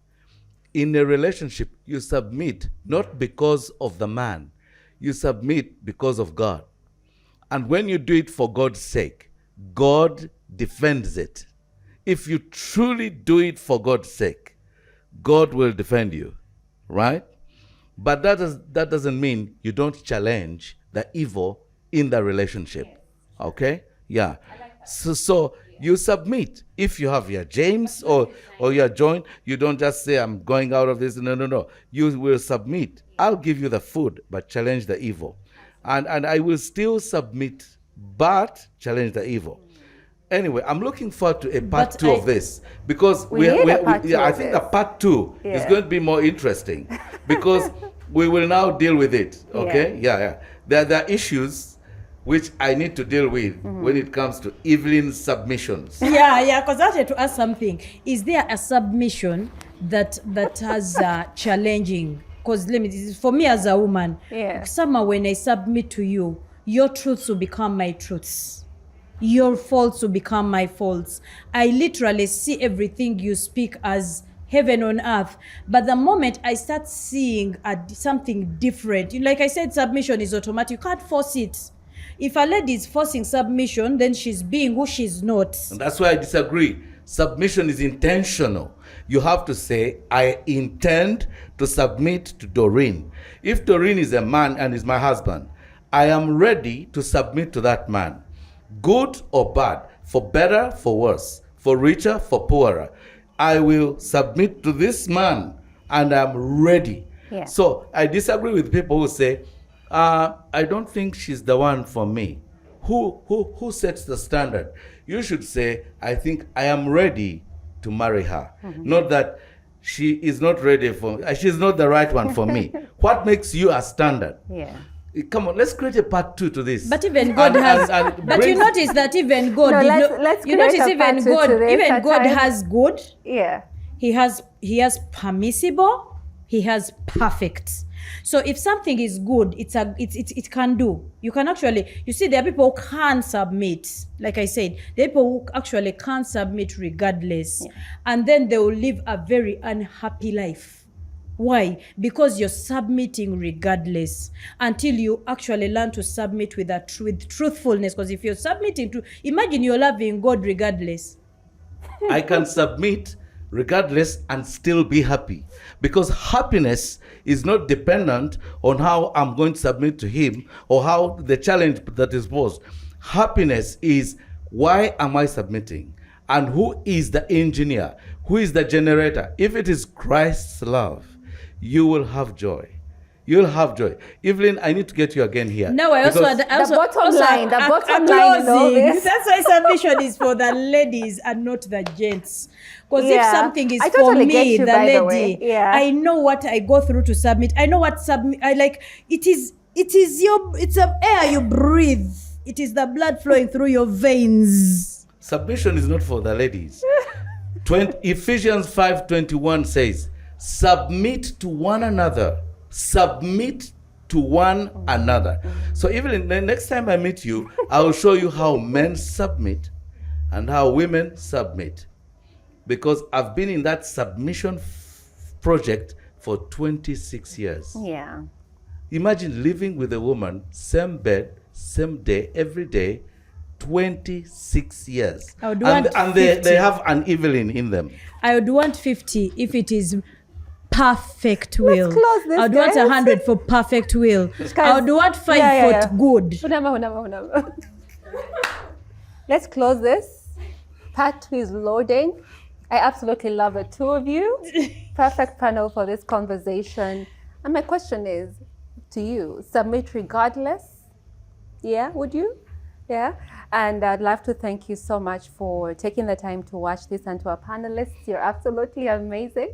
In a relationship, you submit not because of the man. You submit because of God. And when you do it for God's sake, God defends it. If you truly do it for God's sake, God will defend you, right? But that doesn't mean you don't challenge the evil in the relationship, okay? Yeah. So you submit. If you have your James or your joint, you don't just say, I'm going out of this. No. You will submit. I'll give you the food, but challenge the evil. And I will still submit, but challenge the evil. Anyway, I'm looking forward to a part But two of this because We need a part two I of think this. a part two is Yeah. going to be more interesting because we will now deal with it. Okay? Yeah. There are issues which I need to deal with when it comes to Evelyn's submissions. Yeah, because I had to ask something. Is there a submission that has challenging? Because for me as a woman, Yeah. somehow when I submit to you, your truths will become my truths. Your faults will become my faults. I literally see everything you speak as heaven on earth. But the moment I start seeing something different, like I said, submission is automatic. You can't force it. If a lady is forcing submission, then she's being who she's not. And that's why I disagree. Submission is intentional. You have to say, I intend to submit to Doreen. If Doreen is a man and is my husband, I am ready to submit to that man. Good or bad, for better, for worse, for richer, for poorer. I will submit to this man and I'm ready. Yeah. So I disagree with people who say, I don't think she's the one for me. Who sets the standard? You should say, I think I am ready to marry her. Not that she is not ready she's not the right one for me. What makes you a standard? Yeah. Come on, let's create a part two to this. But even God has. But you notice that even God. No, did let's- not- let's you create notice a even part two God. to this Even at God times. has good. Yeah. He has permissible. He has perfect. So if something is good, it can do. You can actually, you see, there are people who can't submit. Like I said, there are people who actually can't submit regardless, and then they will live a very unhappy life. Why? Because you're submitting regardless until you actually learn to submit with truthfulness. Because if you're submitting to, imagine you're loving God regardless. I can submit regardless and still be happy, because happiness is not dependent on how I'm going to submit to him or how the challenge that is posed. Happiness is, why am I submitting, and who is the engineer, who is the generator? If it is Christ's love, you will have joy. you'll have joy. Evelyn, I need to get you again here. No, I also, because- also The bottom line, the a bottom line in all closing. this. That's why submission is for the ladies and not the gents. Because if Yeah. something is I for totally me, get you, the by the lady, way. Yeah. I know what I go through to submit. I know what submit. I like. It's the air you breathe. It is the blood flowing through your veins. Submission is not for the ladies. Ephesians 5:21 says, submit to one another. Submit to one another. So even the next time I meet you, I will show you how men submit and how women submit. Because I've been in that submission project for 26 years. Yeah. Imagine living with a woman, same bed, same day, every day, 26 years. I would And, want and 50. they have an Evelyn in them. I would want 50 if it is perfect will. close this, I would want guys. 100 for perfect will. I would want 5 Yeah. foot good. Hunama. Let's close this. Part 2 is loading. I absolutely love the two of you. Perfect panel for this conversation. And my question is to you, submit regardless? Yeah, would you? Yeah. And I'd love to thank you so much for taking the time to watch this, and to our panelists. You're absolutely amazing.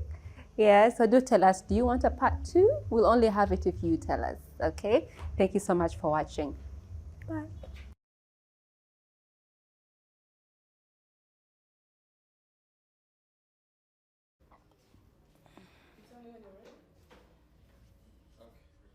Yeah, so do tell us, do you want a part 2? We'll only have it if you tell us, okay? Thank you so much for watching. Bye.